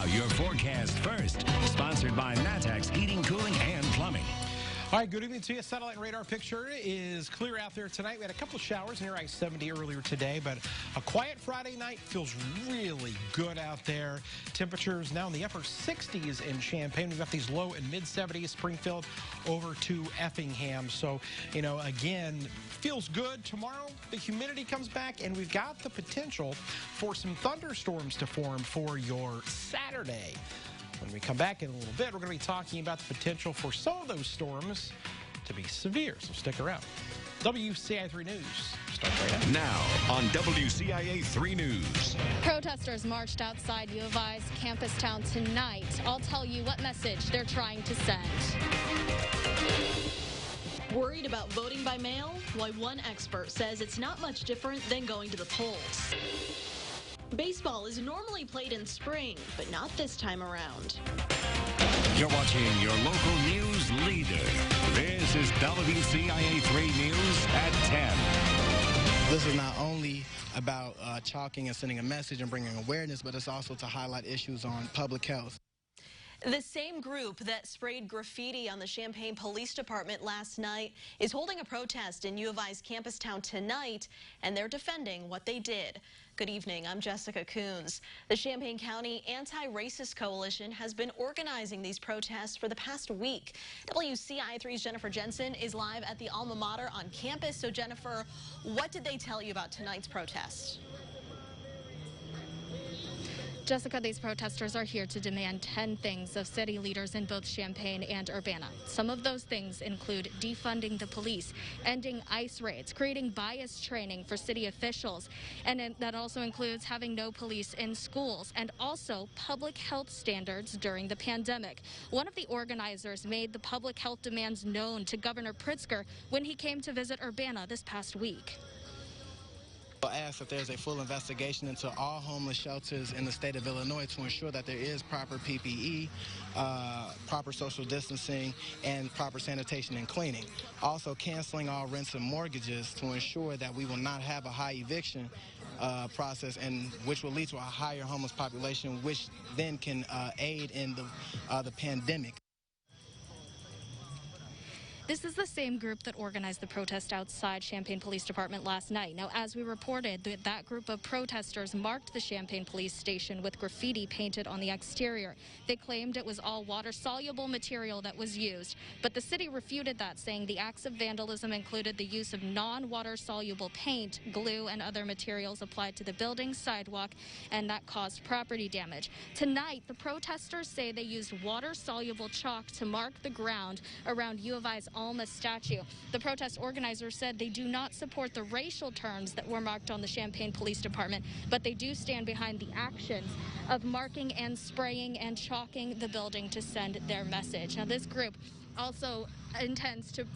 Now, your forecast first, sponsored by Matex Heating, Cooling, and Plumbing. All right, good evening to you. Satellite and radar picture is clear out there tonight. We had a couple of showers near I-70 earlier today, but a quiet Friday night feels really good out there. Temperatures now in the upper 60s in Champaign. We've got these low and mid-70s, Springfield over to Effingham. So, you know, again, feels good. Tomorrow, the humidity comes back, and we've got the potential for some thunderstorms to form for your Saturday. When we come back in a little bit, we're going to be talking about the potential for some of those storms to be severe, so stick around. WCIA 3 News starts right now. Now on WCIA 3 News. Protesters marched outside U of I's campus town tonight. I'll tell you what message they're trying to send. Worried about voting by mail? Why, one expert says it's not much different than going to the polls. Baseball is normally played in spring, but not this time around. You're watching your local news leader. This is WCIA 3 News at 10. This is not only about chalking and sending a message and bringing awareness, but it's also to highlight issues on public health. The same group that sprayed graffiti on the Champaign Police Department last night is holding a protest in U of I's campus town tonight, and they're defending what they did. Good evening, I'm Jessica Coons. The Champaign County Anti-Racist Coalition has been organizing these protests for the past week. WCIA3's Jennifer Jensen is live at the alma mater on campus. So Jennifer, what did they tell you about tonight's protest? Jessica, these protesters are here to demand 10 things of city leaders in both Champaign and Urbana. Some of those things include defunding the police, ending ICE raids, creating bias training for city officials, and that also includes having no police in schools, and also public health standards during the pandemic. One of the organizers made the public health demands known to Governor Pritzker when he came to visit Urbana this past week. We'll ask that there's a full investigation into all homeless shelters in the state of Illinois to ensure that there is proper PPE, proper social distancing, and proper sanitation and cleaning. Also canceling all rents and mortgages to ensure that we will not have a high eviction process, and which will lead to a higher homeless population, which then can aid in the pandemic. This is the same group that organized the protest outside Champaign Police Department last night. Now, as we reported, that group of protesters marked the Champaign Police Station with graffiti painted on the exterior. They claimed it was all water-soluble material that was used, but the city refuted that, saying the acts of vandalism included the use of non-water-soluble paint, glue, and other materials applied to the building, sidewalk, and that caused property damage. Tonight, the protesters say they used water-soluble chalk to mark the ground around U of I's Alma statue. The protest organizers said they do not support the racial terms that were marked on the Champaign Police Department, but they do stand behind the actions of marking and spraying and chalking the building to send their message. Now, this group also intends to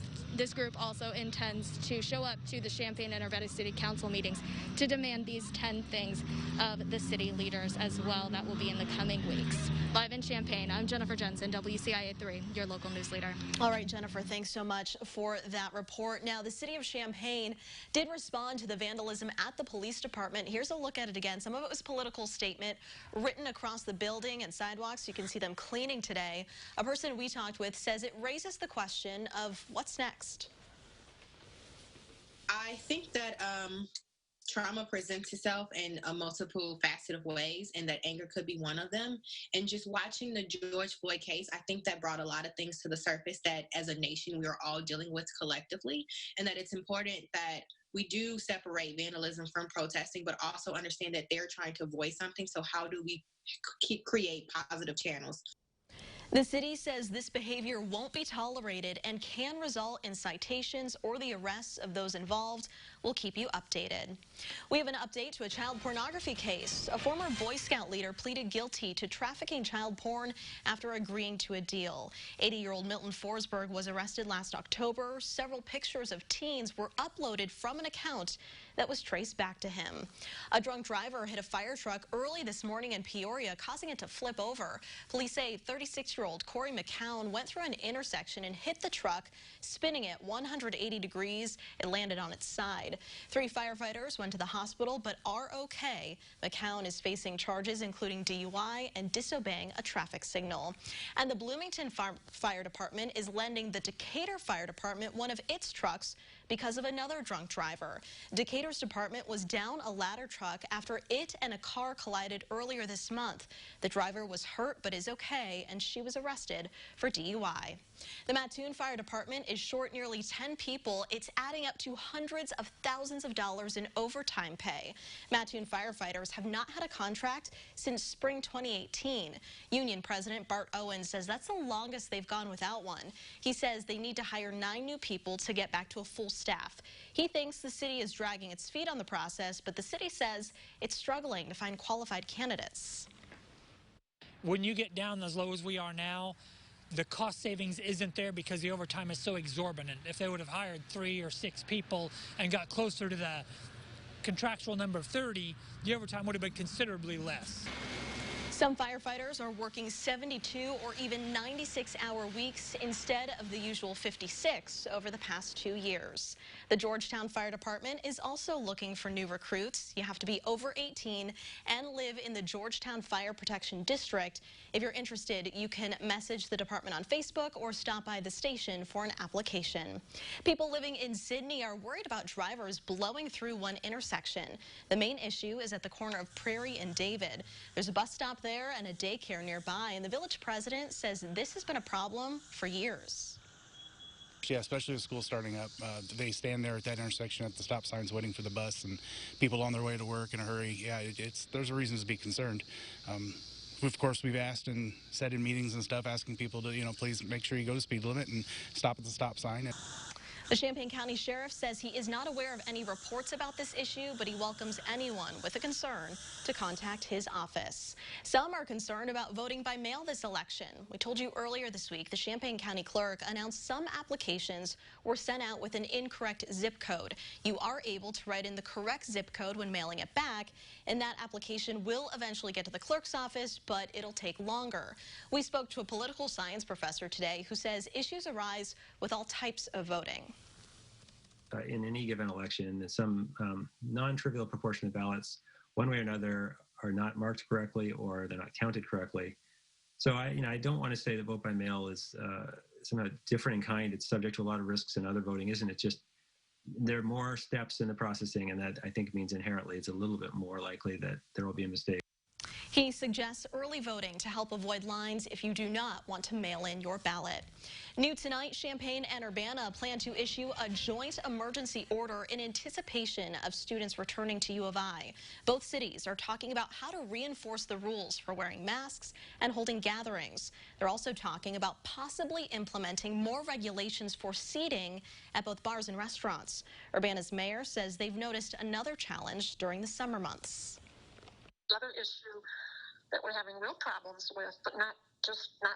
show up to the Champaign and Urbana City Council meetings to demand these 10 things of the city leaders as well. That will be in the coming weeks. Live in Champaign, I'm Jennifer Jensen, WCIA 3, your local news leader. All right, Jennifer, thanks so much for that report. Now, the city of Champaign did respond to the vandalism at the police department. Here's a look at it again. Some of it was a political statement written across the building and sidewalks. You can see them cleaning today. A person we talked with says it raises the question of what's next. I think that trauma presents itself in multiple faceted ways, and that anger could be one of them. And just watching the George Floyd case, I think that brought a lot of things to the surface that as a nation we are all dealing with collectively, and that it's important that we do separate vandalism from protesting, but also understand that they're trying to voice something. So how do we create positive channels? The city says this behavior won't be tolerated and can result in citations or the arrests of those involved. We'll keep you updated. We have an update to a child pornography case. A former Boy Scout leader pleaded guilty to trafficking child porn after agreeing to a deal. 80-year-old Milton Forsberg was arrested last October. Several pictures of teens were uploaded from an account that was traced back to him. A drunk driver hit a fire truck early this morning in Peoria, causing it to flip over. Police say 36-year-old Corey McCown went through an intersection and hit the truck, spinning it 180 degrees. It landed on its side. 3 firefighters went to the hospital but are okay. McCown is facing charges including DUI and disobeying a traffic signal. And the Bloomington Fire Department is lending the Decatur Fire Department one of its trucks because of another drunk driver. Decatur's department was down a ladder truck after it and a car collided earlier this month. The driver was hurt but is okay, and she was arrested for DUI. The Mattoon Fire Department is short nearly 10 people. It's adding up to hundreds of thousands of dollars in overtime pay. Mattoon firefighters have not had a contract since spring 2018. Union President Bart Owens says that's the longest they've gone without one. He says they need to hire 9 new people to get back to a full staff. He thinks the city is dragging its feet on the process, but the city says it's struggling to find qualified candidates. When you get down as low as we are now, the cost savings isn't there because the overtime is so exorbitant. If they would have hired 3 or 6 people and got closer to the contractual number of 30, the overtime would have been considerably less. Some firefighters are working 72 or even 96-hour weeks instead of the usual 56 over the past 2 years. The Georgetown Fire Department is also looking for new recruits. You have to be over 18 and live in the Georgetown Fire Protection District. If you're interested, you can message the department on Facebook or stop by the station for an application. People living in Sydney are worried about drivers blowing through one intersection. The main issue is at the corner of Prairie and David. There's a bus stop there and a daycare nearby, and the village president says this has been a problem for years. Yeah, especially with school starting up. They stand there at that intersection at the stop signs waiting for the bus, and people on their way to work in a hurry. Yeah, there's a reason to be concerned. Of course, we've asked and said in meetings and stuff, asking people to, please make sure you go to speed limit and stop at the stop sign. The Champaign County Sheriff says he is not aware of any reports about this issue, but he welcomes anyone with a concern to contact his office. Some are concerned about voting by mail this election. We told you earlier this week the Champaign County Clerk announced some applications were sent out with an incorrect zip code. You are able to write in the correct zip code when mailing it back, and that application will eventually get to the clerk's office, but it'll take longer. We spoke to a political science professor today who says issues arise with all types of voting. In any given election, some non-trivial proportion of ballots, one way or another, are not marked correctly or they're not counted correctly. So I don't want to say that vote by mail is somehow different in kind. It's subject to a lot of risks and other voting isn't. It's just there are more steps in the processing, and that I think means inherently it's a little bit more likely that there will be a mistake. He suggests early voting to help avoid lines if you do not want to mail in your ballot. New tonight, Champaign and Urbana plan to issue a joint emergency order in anticipation of students returning to U of I. Both cities are talking about how to reinforce the rules for wearing masks and holding gatherings. They're also talking about possibly implementing more regulations for seating at both bars and restaurants. Urbana's mayor says they've noticed another challenge during the summer months. The other issue that we're having real problems with, but not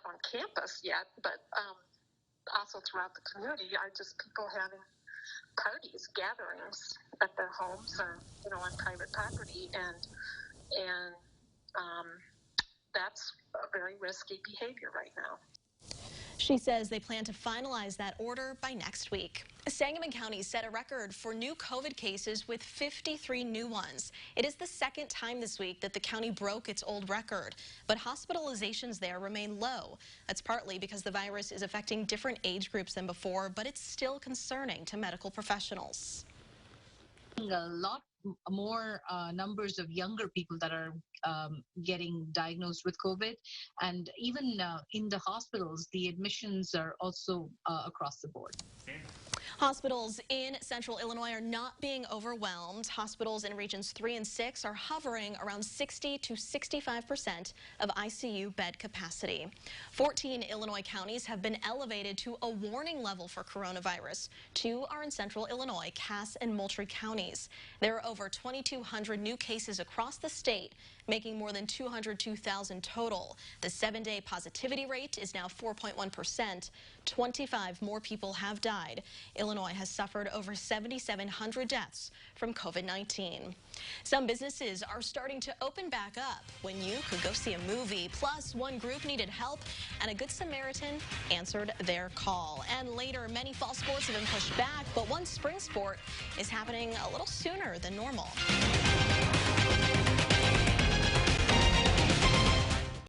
on campus yet, but also throughout the community, are just people having parties, gatherings at their homes or on private property, and that's a very risky behavior right now. She says they plan to finalize that order by next week. Sangamon County set a record for new COVID cases with 53 new ones. It is the second time this week that the county broke its old record, but hospitalizations there remain low. That's partly because the virus is affecting different age groups than before, but it's still concerning to medical professionals. A lot more numbers of younger people that are getting diagnosed with COVID, and even in the hospitals, the admissions are also across the board. Hospitals in central Illinois are not being overwhelmed. Hospitals in regions 3 and 6 are hovering around 60 to 65% of ICU bed capacity. 14 Illinois counties have been elevated to a warning level for coronavirus. 2 are in central Illinois, Cass and Moultrie counties. There are over 2,200 new cases across the state. making more than 202,000 total. The 7-day positivity rate is now 4.1%. 25 more people have died. Illinois has suffered over 7,700 deaths from COVID-19. Some businesses are starting to open back up when you could go see a movie. Plus, one group needed help, and a Good Samaritan answered their call. And later, many fall sports have been pushed back, but one spring sport is happening a little sooner than normal.